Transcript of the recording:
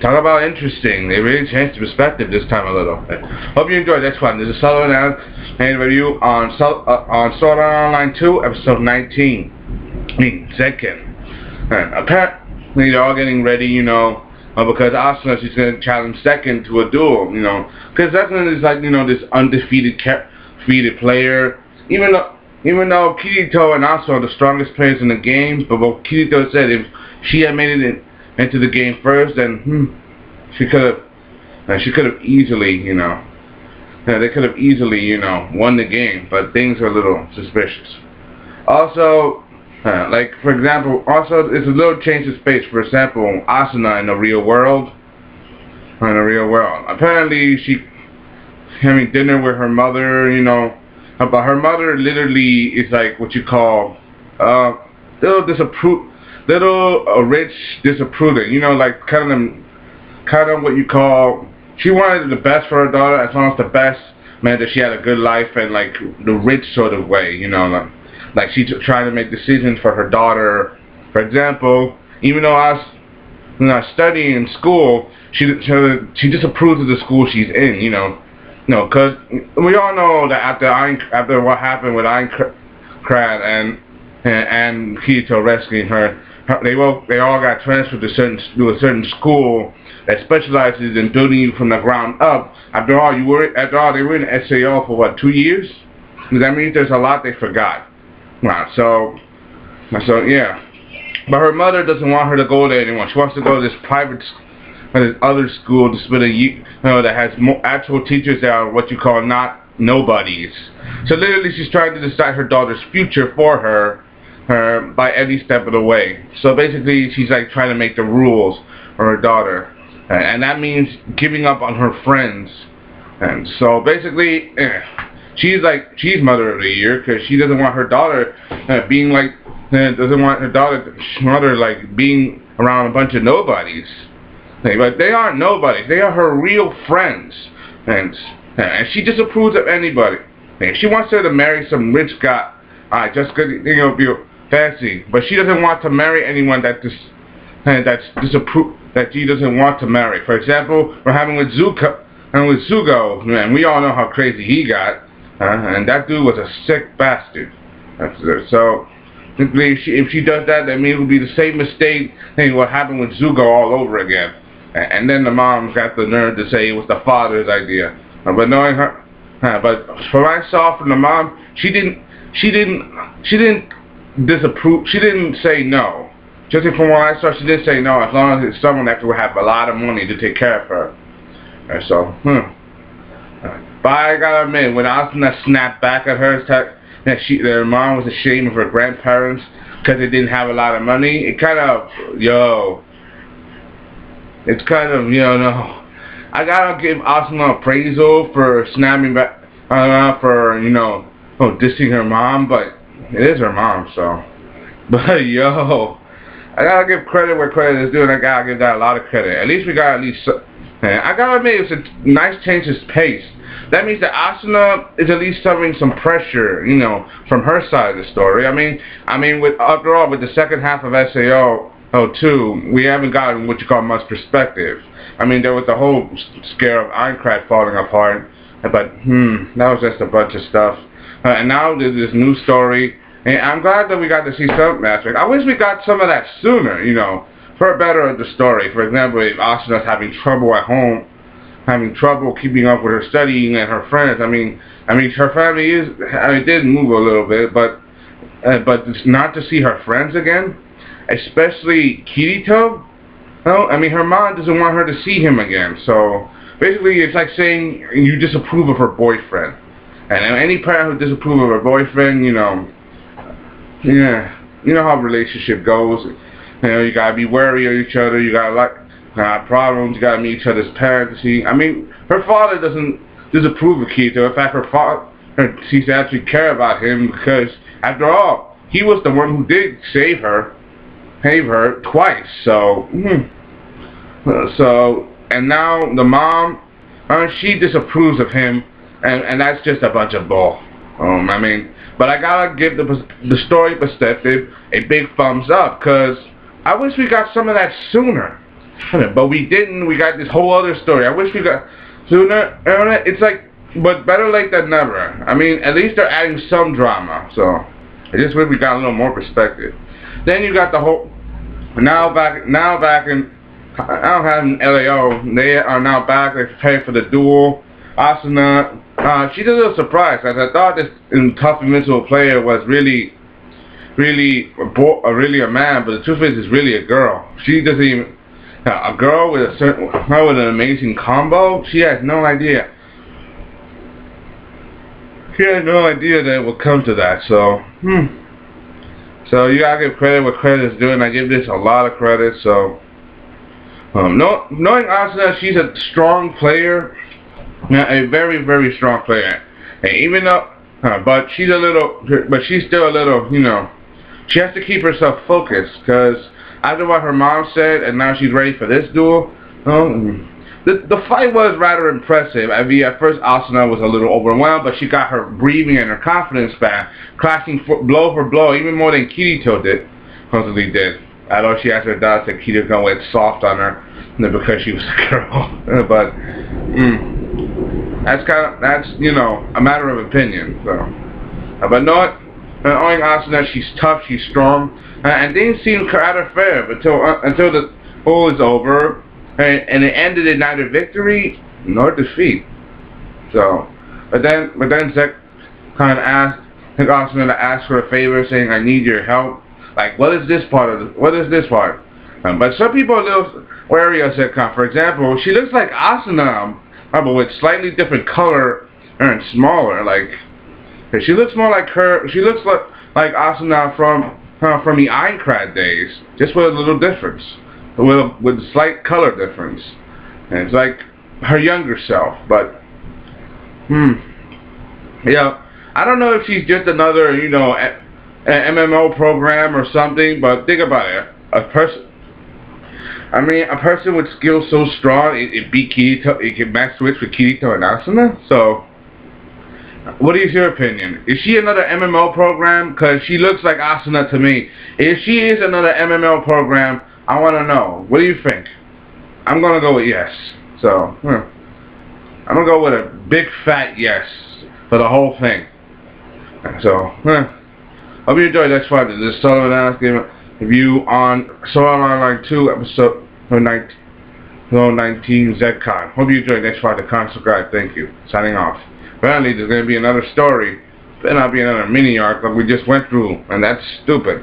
Talk about interesting. They really changed the perspective this time a little. Hope you enjoyed this one. This is Sellavin and review on Sword Art Online 2, episode 19. Zekken. And apparently they're all getting ready, because Asuna, she's going to challenge Zekken to a duel, because Zekken is like, this undefeated player. Even though Kirito and Asuna are the strongest players in the game, but what Kirito said, if she had made it into the game first, then she could have easily, they could have easily, won the game. But things are a little suspicious. Also, like for example, it's a little change of space. For example, Asuna in the real world. Apparently, she having dinner with her mother, but her mother literally is like what you call rich disapproving, like kind of what you call, she wanted the best for her daughter, as long as the best meant that she had a good life and like the rich sort of way, like she's trying to make decisions for her daughter. For example, even though I was studying in school, she disapproves of the school she's in, because we all know that after what happened with Ironclad and Kirito rescuing her, they all got transferred to a certain school that specializes in building you from the ground up. After all, they were in SAO for what, 2 years? That means there's a lot they forgot. So yeah. But her mother doesn't want her to go there anymore. She wants to go to this private, this other school, that has actual teachers that are what you call not nobodies. So literally, she's trying to decide her daughter's future for her by any step of the way. So basically, she's like trying to make the rules for her daughter, and that means giving up on her friends. And so basically, she's mother of the year because she doesn't want her daughter being around a bunch of nobodies. But they aren't nobodies. They are her real friends, and she disapproves of anybody. She wants her to marry some rich guy, just because be fancy. But she doesn't want to marry anyone that she doesn't want to marry. For example, we're having with Zugo, and we all know how crazy he got, and that dude was a sick bastard. So if she does that, then it will be the same mistake what happened with Zugo all over again. And then the mom's got the nerve to say it was the father's idea. But knowing her, but from what I saw from the mom, she didn't disapprove. She didn't say no. Just from what I saw, she didn't say no, as long as it's someone that would have a lot of money to take care of her. And so, but I gotta admit, when Asuna snapped back at her, that their mom was ashamed of her grandparents because they didn't have a lot of money, it kind of, it's kind of, I gotta give Asuna appraisal for snapping back, for, dissing her mom, but it is her mom, so. But, I gotta give credit where credit is due, and I gotta give that a lot of credit. At least we got I gotta admit, it's a nice change of pace. That means that Asuna is at least suffering some pressure, from her side of the story. I mean, after all, with the second half of SAO 2, we haven't gotten what you call much perspective. I mean, there was the whole scare of Ironclad falling apart, but that was just a bunch of stuff. And now there's this new story, and I'm glad that we got to see some aspect. I wish we got some of that sooner, for a better of the story. For example, if Asuna's having trouble at home, having trouble keeping up with her studying and her friends. I mean, her family did move a little bit, but not to see her friends again, especially Kirito. Her mom doesn't want her to see him again. So basically, it's like saying you disapprove of her boyfriend, and any parent who disapproves of her boyfriend, you know how a relationship goes. You gotta be wary of each other. You gotta problems. You gotta meet each other's parents. Her father doesn't disapprove of Kirito. In fact, her father seems to actually care about him because, after all, he was the one who did save her twice. So, and now the mom, she disapproves of him, and that's just a bunch of bull. But I gotta give the story perspective a big thumbs up, because I wish we got some of that sooner. But we didn't. We got this whole other story. I wish we got sooner. It's like, but better late than never. I mean, at least they're adding some drama. So I just wish we got a little more perspective. Then you got the whole. Now back in. I don't have an LAO. They are now back. They prepare for the duel. Asuna. She's a little surprised, as I thought this tough invincible player was really a man, but the truth is, it's really a girl. She doesn't even. A girl with with an amazing combo. She has no idea. She had no idea that it would come to that. So, So you gotta give credit what credit is due, and I give this a lot of credit. So, knowing Asuna, she's a strong player, a very, very strong player. And even though, but she's still a little, she has to keep herself focused, because after what her mom said, and now she's ready for this duel, the fight was rather impressive. I mean, at first Asuna was a little overwhelmed, but she got her breathing and her confidence back, clashing blow for blow, even more than Kirito constantly did. I know she asked her dad that Kirito went soft on her because she was a girl, but that's a matter of opinion. So, but knowing Asuna, she's tough, she's strong, and things seem rather fair until the pool is over, and it ended in neither victory nor defeat. So, but then Zek kind of asked Asuna to ask for a favor, saying, "I need your help." Like, what is this part? But some people are a little wary of Zekken. For example, she looks like Asuna, but with slightly different color and smaller. Like, she looks more like her. She looks like Asuna from the Aincrad days, just with a little difference, with a slight color difference. And it's like her younger self. But yeah, I don't know if she's just another an MMO program or something. But think about it, a person with skills so strong, it beat Kirito, it can match switch with Kirito and Asuna. So, what is your opinion? Is she another MMO program? Because she looks like Asuna to me. If she is another MMO program, I want to know. What do you think? I'm going to go with yes. So, I'm going to go with a big fat yes for the whole thing. So, hope you enjoyed this part of this Sellavin game review on Sword Art Online 2 episode 19 Zekken. Hope you enjoyed next part of the subscribe. Thank you. Signing off. Apparently there's going to be another story. Better not be another mini arc like we just went through, and that's stupid.